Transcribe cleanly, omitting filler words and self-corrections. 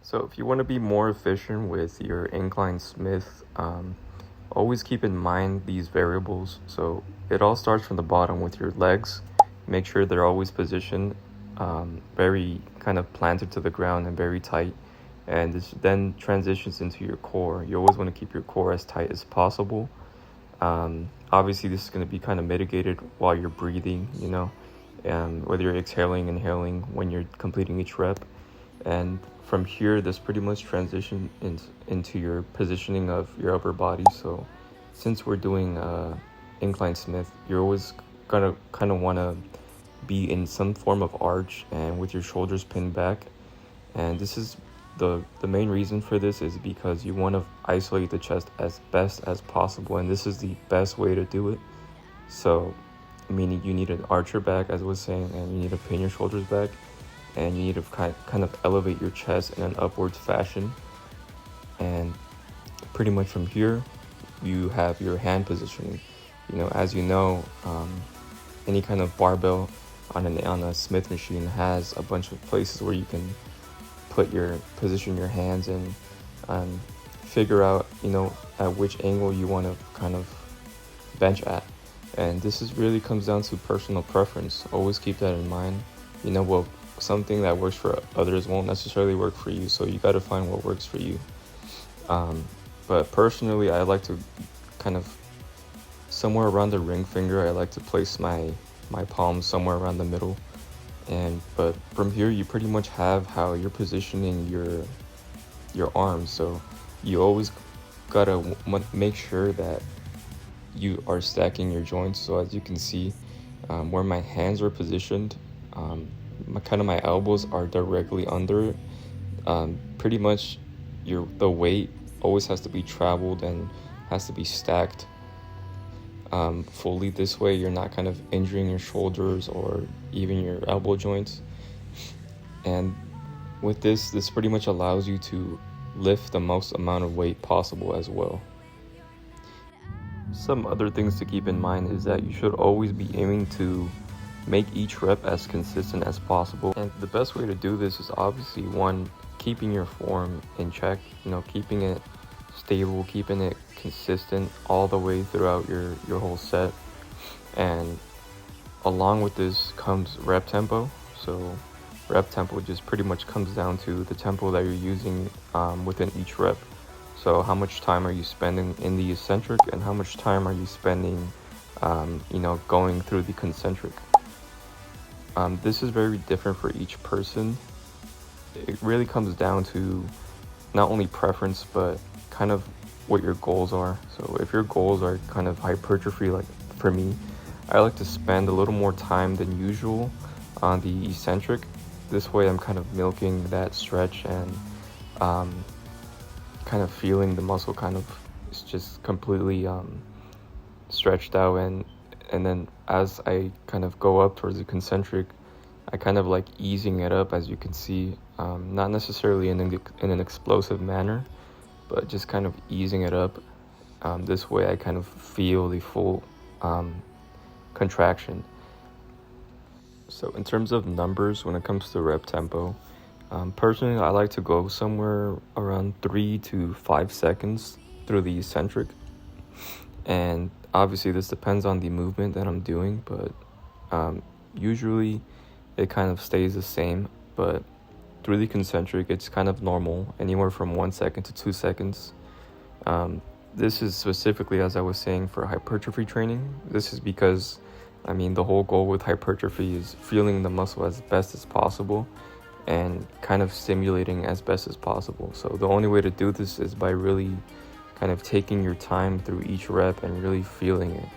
So if you want to be more efficient with your incline Smith, always keep in mind these variables. So it all starts from the bottom with your legs. Make sure they're always positioned very kind of planted to the ground and very tight. And this then transitions into your core. You always want to keep your core as tight as possible. Obviously, this is going to be kind of mitigated while you're breathing, whether you're exhaling, inhaling when you're completing each rep. And from here, this pretty much transition into your positioning of your upper body. So since we're doing incline Smith, you're always gonna kind of want to be in some form of arch and with your shoulders pinned back. And this is the main reason for this is because you want to isolate the chest as best as possible, and this is the best way to do it. So meaning you need an archer back, as I was saying, and you need to pin your shoulders back, and you need to kind of elevate your chest in an upwards fashion. And pretty much from here you have your hand positioning. As you know, any kind of barbell on a Smith machine has a bunch of places where you can position your hands and figure out at which angle you want to kind of bench at. And this really comes down to personal preference. Always keep that in mind. Something that works for others won't necessarily work for you, so you got to find what works for you. But personally, I like to kind of somewhere around the ring finger. I like to place my palms somewhere around the middle. But from here, you pretty much have how you're positioning your arms. So you always gotta make sure that you are stacking your joints. So as you can see, where my hands are positioned, my elbows are directly under it. Pretty much the weight always has to be traveled and has to be stacked fully. This way you're not kind of injuring your shoulders or even your elbow joints. And with this pretty much allows you to lift the most amount of weight possible as well. Some other things to keep in mind is that you should always be aiming to make each rep as consistent as possible. And the best way to do this is obviously one, keeping your form in check, keeping it stable, keeping it consistent all the way throughout your whole set. And along with this comes rep tempo. So rep tempo just pretty much comes down to the tempo that you're using within each rep. So how much time are you spending in the eccentric and how much time are you spending going through the concentric. This is very different for each person. It really comes down to not only preference, but kind of what your goals are. So if your goals are kind of hypertrophy, like for me, I like to spend a little more time than usual on the eccentric. This way I'm kind of milking that stretch and kind of feeling the muscle kind of is just completely stretched out, and then as I kind of go up towards the concentric, I kind of like easing it up, as you can see, not necessarily in an explosive manner, but just kind of easing it up. This way I kind of feel the full contraction. So in terms of numbers, when it comes to rep tempo, personally I like to go somewhere around 3 to 5 seconds through the eccentric. And obviously this depends on the movement that I'm doing, but usually it kind of stays the same. But through the concentric, it's kind of normal, anywhere from 1 second to 2 seconds. This is specifically, as I was saying, for hypertrophy training. This is because, the whole goal with hypertrophy is feeling the muscle as best as possible and kind of stimulating as best as possible. So the only way to do this is by really kind of taking your time through each rep and really feeling it.